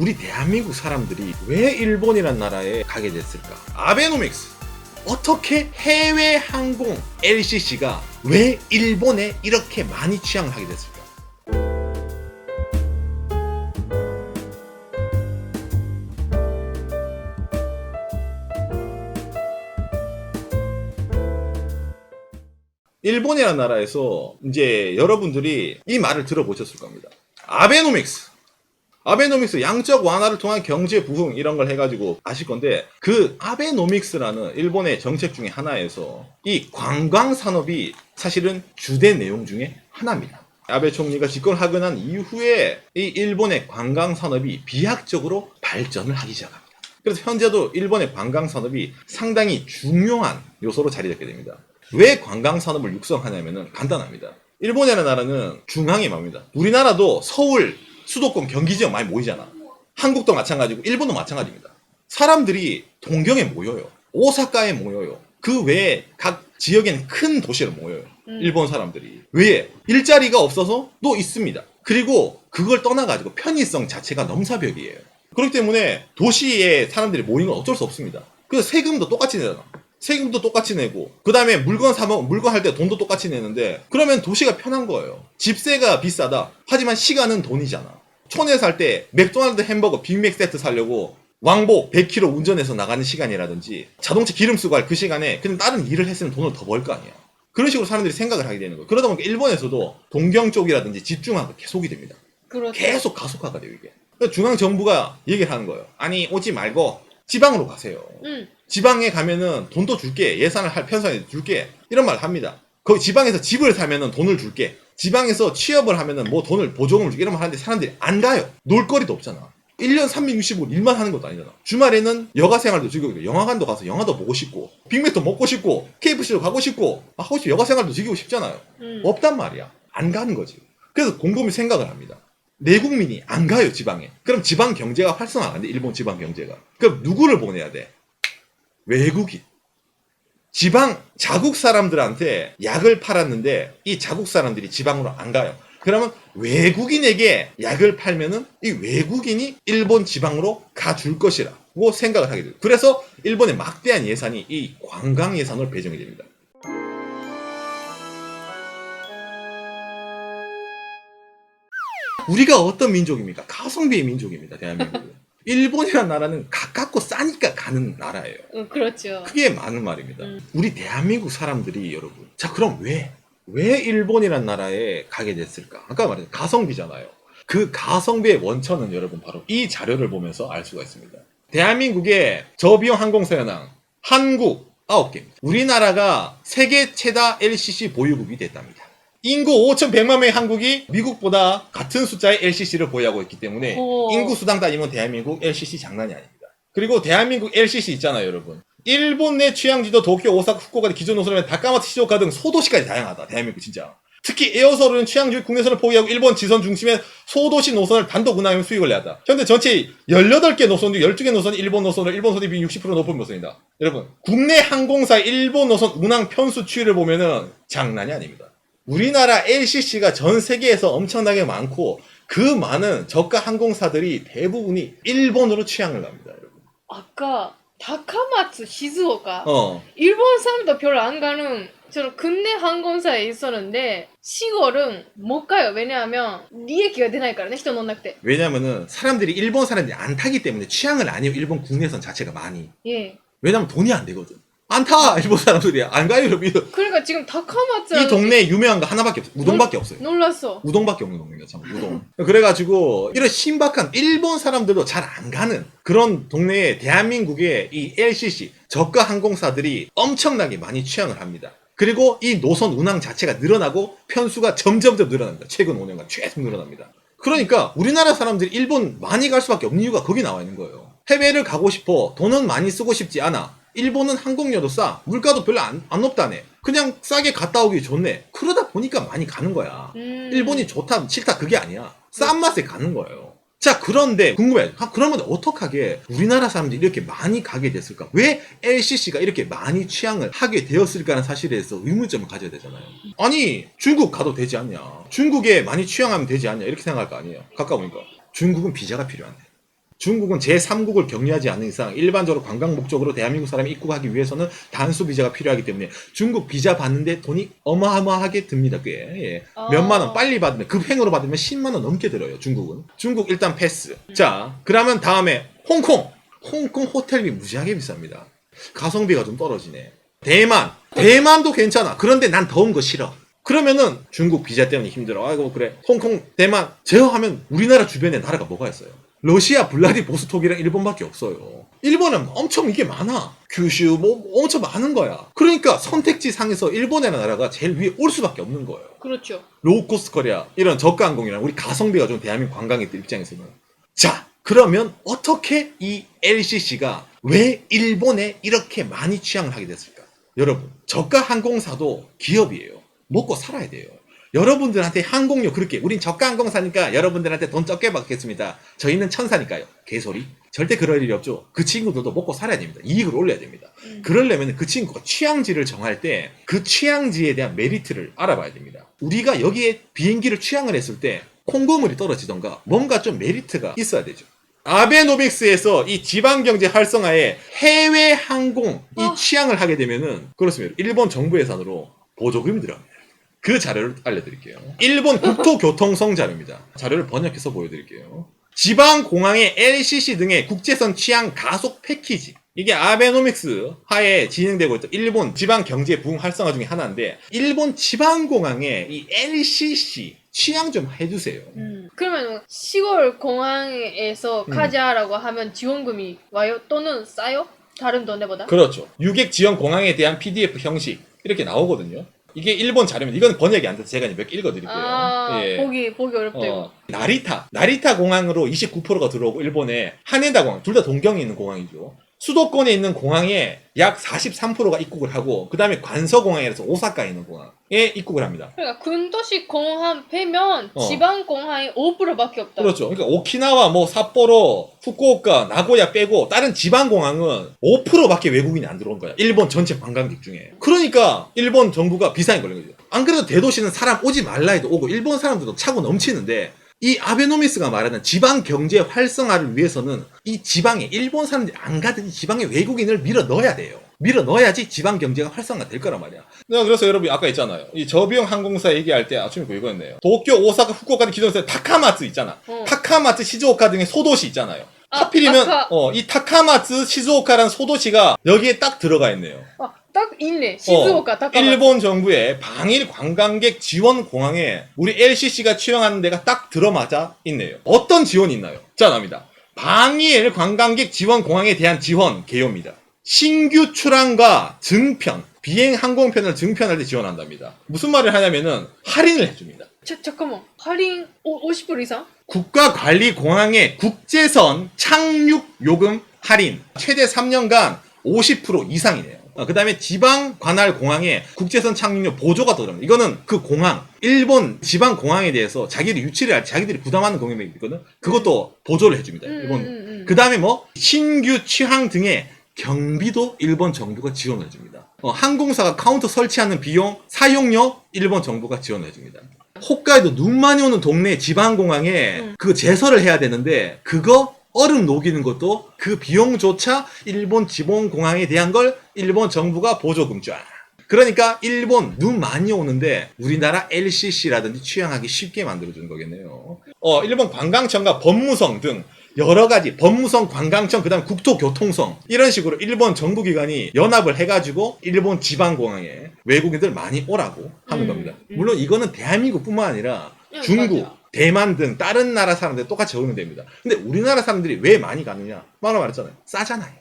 우리 대한민국 사람들이 왜 일본이란 나라에 가게 됐을까? 아베노믹스. 어떻게 해외 항공 LCC가 왜 일본에 이렇게 많이 취향을 하게 됐을까? 일본이라는 나라에서 이제 여러분들이 이 말을 들어보셨을 겁니다. 아베노믹스. 아베노믹스 양적 완화를 통한 경제 부흥 이런 걸 해가지고 아실 건데, 그 아베노믹스라는 일본의 정책 중에 하나에서 이 관광 산업이 사실은 주된 내용 중에 하나입니다. 아베 총리가 집권하고 난 이후에 이 일본의 관광 산업이 비약적으로 발전을 하기 시작합니다. 그래서 현재도 일본의 관광 산업이 상당히 중요한 요소로 자리 잡게 됩니다. 왜 관광 산업을 육성하냐면은 간단합니다. 일본이라는 나라는 중앙에 맙니다. 우리나라도 서울 수도권 경기 지역 많이 모이잖아. 한국도 마찬가지고 일본도 마찬가지입니다. 사람들이 동경에 모여요. 오사카에 모여요. 그 외에 각 지역에는 큰 도시로 모여요. 일본 사람들이. 왜? 일자리가 없어서 또 있습니다. 그리고 그걸 떠나가지고 편의성 자체가 넘사벽이에요. 그렇기 때문에 도시에 사람들이 모이는 건 어쩔 수 없습니다. 그래서 세금도 똑같이 내잖아. 세금도 똑같이 내고, 그 다음에 물건 사면 물건 할 때 돈도 똑같이 내는데, 그러면 도시가 편한 거예요. 집세가 비싸다. 하지만 시간은 돈이잖아. 촌에 살 때 맥도날드 햄버거 빅맥 세트 사려고 왕복 100km 운전해서 나가는 시간이라든지, 자동차 기름 쓰고 할 그 시간에 그냥 다른 일을 했으면 돈을 더 벌 거 아니야. 그런 식으로 사람들이 생각을 하게 되는 거예요. 그러다 보니까 일본에서도 동경 쪽이라든지 집중화가 계속이 됩니다. 그렇죠. 계속 가속화가 돼요, 이게. 그래서 중앙정부가 얘기를 하는 거예요. 아니, 오지 말고 지방으로 가세요. 지방에 가면은 돈도 줄게. 예산을 편성해 줄게. 이런 말을 합니다. 거기 지방에서 집을 사면은 돈을 줄게. 지방에서 취업을 하면은 뭐 돈을 보조금을 줄게. 이런 말 하는데 사람들이 안 가요. 놀거리도 없잖아. 1년 365일 일만 하는 것도 아니잖아. 주말에는 여가 생활도 즐기고, 영화관도 가서 영화도 보고 싶고, 빅맥도 먹고 싶고, KFC도 가고 싶고, 하고 싶고, 여가 생활도 즐기고 싶잖아요. 없단 말이야. 안 가는 거지. 그래서 곰곰이 생각을 합니다. 내국민이 안 가요, 지방에. 그럼 지방 경제가 활성화가 안 돼, 일본 지방 경제가. 그럼 누구를 보내야 돼? 외국인. 지방 자국 사람들한테 약을 팔았는데 이 자국 사람들이 지방으로 안 가요. 그러면 외국인에게 약을 팔면은 이 외국인이 일본 지방으로 가줄 것이라고 생각을 하게 돼요. 그래서 일본의 막대한 예산이 이 관광 예산으로 배정이 됩니다. 우리가 어떤 민족입니까? 가성비의 민족입니다, 대한민국은. 일본이라는 나라는 가깝고 싸니까 가는 나라예요. 그렇죠. 그게 많은 말입니다. 우리 대한민국 사람들이 여러분, 자 그럼 왜 일본이라는 나라에 가게 됐을까? 아까 말했던 가성비잖아요. 그 가성비의 원천은 여러분 바로 이 자료를 보면서 알 수가 있습니다. 대한민국의 저비용 항공사 현황, 한국 9개입니다. 우리나라가 세계 최다 LCC 보유국이 됐답니다. 인구 5,100만 명의 한국이 미국보다 같은 숫자의 LCC를 보유하고 있기 때문에 인구 수당 따지면 대한민국 LCC 장난이 아닙니다. 그리고 대한민국 LCC 있잖아요, 여러분. 일본 내 취향지도 도쿄, 오사카, 후쿠오카 기존 노선이면 다카마트, 시조카 등 소도시까지 다양하다. 대한민국 진짜. 특히 에어서울은 취향지 국내선을 포기하고 일본 지선 중심의 소도시 노선을 단독 운항하며 수익을 내었다. 현재 전체 18개 노선 중 12개 노선이 일본 노선으로 일본 선이 비율 60% 높은 노선이다. 여러분, 국내 항공사 일본 노선 운항 편수 추이를 보면은 장난이 아닙니다. 우리나라 LCC가 전 세계에서 엄청나게 많고 그 많은 저가 항공사들이 대부분이 일본으로 취향을 합니다, 여러분. 아까 다카마츠, 시즈오카. 일본 사람도 별로 안 가는 저는 국내 항공사에 있었는데 시골은 못 가요. 왜냐하면利益が出ないからね, 人乗んなくて. 왜냐면은 사람들이 일본 사람들이 안 타기 때문에 취향을 안 해요, 일본 국내선 자체가 많이. 예. 왜냐면 돈이 안 되거든. 안 타! 일본 사람들이 안 가요, 여러분. 그러니까 지금 다카마츠 이 동네에 유명한 거 하나밖에 없어요. 우동밖에 없어요. 놀랐어. 우동밖에 없는 동네가 참, 우동. 그래가지고 이런 신박한 일본 사람들도 잘 안 가는 그런 동네에 대한민국의 이 LCC 저가 항공사들이 엄청나게 많이 취향을 합니다. 그리고 이 노선 운항 자체가 늘어나고 편수가 점점점 늘어납니다. 최근 5년간 계속 늘어납니다. 그러니까 우리나라 사람들이 일본 많이 갈 수밖에 없는 이유가 거기 나와 있는 거예요. 해외를 가고 싶어. 돈은 많이 쓰고 싶지 않아. 일본은 항공료도 싸. 물가도 별로 안 높다네. 그냥 싸게 갔다 오기 좋네. 그러다 보니까 많이 가는 거야. 일본이 좋다, 싫다 그게 아니야. 싼 맛에 가는 거예요. 자, 그런데 궁금해. 그러면 어떡하게 우리나라 사람들이 이렇게 많이 가게 됐을까? 왜 LCC가 이렇게 많이 취향을 하게 되었을까라는 사실에 대해서 의문점을 가져야 되잖아요. 아니, 중국 가도 되지 않냐? 중국에 많이 취향하면 되지 않냐? 이렇게 생각할 거 아니에요. 가까우니까. 중국은 비자가 필요한데. 중국은 제3국을 격려하지 않는 이상 일반적으로 관광 목적으로 대한민국 사람이 입국하기 위해서는 단수 비자가 필요하기 때문에 중국 비자 받는데 돈이 어마어마하게 듭니다. 꽤. 예. 몇만 원 빨리 받으면 급행으로 받으면 10만 원 넘게 들어요. 중국은. 중국 일단 패스. 자, 그러면 다음에 홍콩. 홍콩 호텔비 무지하게 비쌉니다. 가성비가 좀 떨어지네. 대만도 괜찮아. 그런데 난 더운 거 싫어. 그러면은 중국 비자 때문에 힘들어. 아이고 그래. 홍콩, 대만 제어하면 우리나라 주변에 나라가 뭐가 있어요? 러시아, 블라디보스톡이랑 일본밖에 없어요. 일본은 엄청 이게 많아. 규슈 뭐 엄청 많은 거야. 그러니까 선택지 상에서 일본이라는 나라가 제일 위에 올 수밖에 없는 거예요. 그렇죠. 로우코스트 코리아 이런 저가 항공이랑 우리 가성비가 좀 대한민국 관광객들 입장에서는. 자, 그러면 어떻게 이 LCC가 왜 일본에 이렇게 많이 취향을 하게 됐을까? 여러분, 저가 항공사도 기업이에요. 먹고 살아야 돼요. 여러분들한테 항공료 그렇게 우린 저가 항공사니까 여러분들한테 돈 적게 받겠습니다. 저희는 천사니까요. 개소리. 절대 그럴 일이 없죠. 그 친구들도 먹고 살아야 됩니다. 이익을 올려야 됩니다. 그러려면 그 친구가 취향지를 정할 때 그 취향지에 대한 메리트를 알아봐야 됩니다. 우리가 여기에 비행기를 취향을 했을 때 콩고물이 떨어지던가 뭔가 좀 메리트가 있어야 되죠. 아베노믹스에서 이 지방경제 활성화에 해외 항공 이 취향을 하게 되면은 그렇습니다. 일본 정부 예산으로 보조금이 들어갑니다. 그 자료를 알려드릴게요. 일본 국토교통성 자료입니다. 자료를 번역해서 보여드릴게요. 지방공항의 LCC 등의 국제선 취향 가속 패키지. 이게 아베노믹스 하에 진행되고 있던 일본 지방경제 부흥 활성화 중에 하나인데 일본 지방공항의 이 LCC 취향 좀 해주세요. 그러면 시골 공항에서 가자라고 하면 지원금이 와요? 또는 싸요? 다른 돈에보다? 그렇죠. 유객 지원 공항에 대한 PDF 형식 이렇게 나오거든요. 이게 일본 자료입니다. 이건 번역이 안 돼서 제가 몇 개 읽어드릴게요. 아, 예. 보기 어렵대요. 나리타 공항으로 29%가 들어오고 일본에 하네다 공항, 둘 다 동경에 있는 공항이죠. 수도권에 있는 공항에 약 43%가 입국을 하고 그 다음에 관서공항이라서 오사카에 있는 공항에 입국을 합니다. 그러니까 근도시 공항 빼면 어. 지방 공항이 5%밖에 없다. 그렇죠. 그러니까 오키나와 뭐 삿포로, 후쿠오카, 나고야 빼고 다른 지방 공항은 5%밖에 외국인이 안 들어온 거야. 일본 전체 관광객 중에. 그러니까 일본 정부가 비상이 걸린 거죠. 안 그래도 대도시는 사람 오지 말라 해도 오고 일본 사람들도 차고 넘치는데 이 아베노미스가 말하는 지방 경제 활성화를 위해서는 이 지방에 일본 사람들이 안 가든 이 지방에 외국인을 밀어 넣어야 돼요. 밀어 넣어야지 지방 경제가 활성화 될 거란 말이야. 내가 그래서 여러분 아까 있잖아요. 이 저비용 항공사 얘기할 때 아침에 이거였네요. 도쿄, 오사카, 후쿠오카 기존에서 타카마츠 있잖아. 타카마츠, 시즈오카 등의 소도시 있잖아요. 하필이면 이 타카마츠, 시즈오카라는 소도시가 여기에 딱 들어가 있네요. 딱 있네. 시즈오카, 타카마츠. 일본 정부의 방일 관광객 지원 공항에 우리 LCC가 취향하는 데가 딱 들어맞아 있네요. 어떤 지원이 있나요? 자, 나옵니다. 방일 관광객 지원 공항에 대한 지원 개요입니다. 신규 출항과 증편, 비행 항공편을 증편할 때 지원한답니다. 무슨 말을 하냐면은 할인을 해줍니다. 잠깐만. 할인 50% 이상? 국가관리공항의 국제선 착륙 요금 할인 최대 3년간 50% 이상이네요. 그 다음에 지방관할공항에 국제선 착륙료 보조가 들어갑니다. 이거는 그 공항, 일본 지방공항에 대해서 자기들이 유치를 할 때 자기들이 부담하는 공연이 있거든. 그것도 보조를 해줍니다. 일본. 그 다음에 뭐 신규 취항 등의 경비도 일본 정부가 지원을 해줍니다. 항공사가 카운터 설치하는 비용, 사용료 일본 정부가 지원을 해줍니다. 홋카이도 눈 많이 오는 동네 지방공항에 그 제설을 해야 되는데 그거 얼음 녹이는 것도 그 비용조차 일본 지방공항에 대한 걸 일본 정부가 보조금 쫙. 그러니까 일본 눈 많이 오는데 우리나라 LCC라든지 취향하기 쉽게 만들어주는 거겠네요. 일본 관광청과 법무성 등 여러 가지 법무성, 관광청, 그다음 국토교통성 이런 식으로 일본 정부기관이 연합을 해가지고 일본 지방공항에 외국인들 많이 오라고 하는 겁니다. 물론 이거는 대한민국뿐만 아니라 중국, 맞아. 대만 등 다른 나라 사람들 똑같이 적용이 됩니다. 근데 우리나라 사람들이 왜 많이 가느냐? 방금 말했잖아요. 싸잖아요.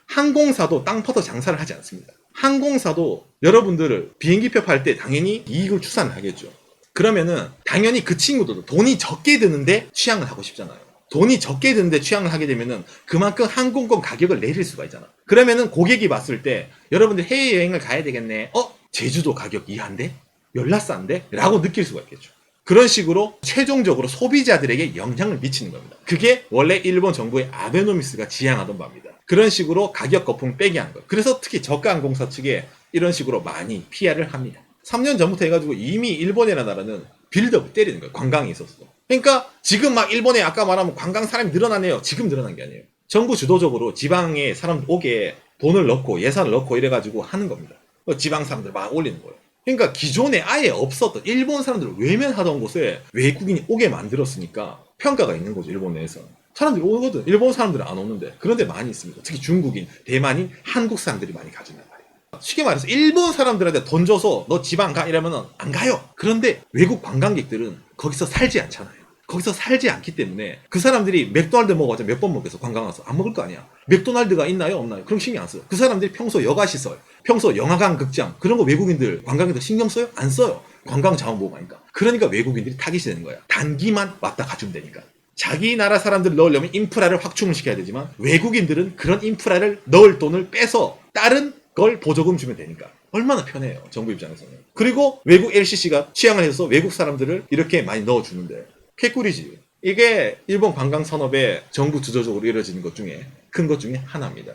항공사도 땅 퍼서 장사를 하지 않습니다. 항공사도 여러분들을 비행기표 팔 때 당연히 이익을 추산을 하겠죠. 그러면은 당연히 그 친구들도 돈이 적게 드는데 취향을 하고 싶잖아요. 돈이 적게 드는데 취향을 하게 되면은 그만큼 항공권 가격을 내릴 수가 있잖아. 그러면은 고객이 봤을 때 여러분들 해외여행을 가야 되겠네. 제주도 가격 이한데? 열라싼데? 라고 느낄 수가 있겠죠. 그런 식으로 최종적으로 소비자들에게 영향을 미치는 겁니다. 그게 원래 일본 정부의 아베노미스가 지향하던 바입니다. 그런 식으로 가격 거품 빼게 하는 거예요. 그래서 특히 저가 항공사 측에 이런 식으로 많이 PR을 합니다. 3년 전부터 해가지고 이미 일본이라는 나라는 빌드업을 때리는 거예요. 관광에 있어서. 그러니까 지금 막 일본에 아까 말하면 관광 사람이 늘어나네요. 지금 늘어난 게 아니에요. 정부 주도적으로 지방에 사람 오게 돈을 넣고 예산을 넣고 이래가지고 하는 겁니다. 지방 사람들 막 올리는 거예요. 그러니까 기존에 아예 없었던 일본 사람들을 외면하던 곳에 외국인이 오게 만들었으니까 평가가 있는 거죠. 일본 내에서. 사람들이 오거든. 일본 사람들은 안 오는데. 그런데 많이 있습니다. 특히 중국인, 대만인, 한국 사람들이 많이 가진단 말이에요. 쉽게 말해서 일본 사람들한테 돈 줘서 너 지방 가 이러면 안 가요. 그런데 외국 관광객들은 거기서 살지 않잖아요. 거기서 살지 않기 때문에 그 사람들이 맥도날드 먹어봤자 몇 번 먹겠어. 관광 와서. 안 먹을 거 아니야. 맥도날드가 있나요? 없나요? 그럼 신경 안 써요. 그 사람들이 평소 여가시설, 평소 영화관, 극장 그런 거 외국인들 관광객들 신경 써요? 안 써요. 관광 자원보호하니까. 그러니까 외국인들이 타깃이 되는 거야. 단기만 왔다 가주면 되니까. 자기 나라 사람들을 넣으려면 인프라를 확충을 시켜야 되지만 외국인들은 그런 인프라를 넣을 돈을 빼서 다른 걸 보조금 주면 되니까. 얼마나 편해요. 정부 입장에서는. 그리고 외국 LCC가 취향을 해서 외국 사람들을 이렇게 많이 넣어주는데 개꿀이지. 이게 일본 관광 산업의 정부 주도적으로 이루어지는 것 중에 큰 것 중에 하나입니다.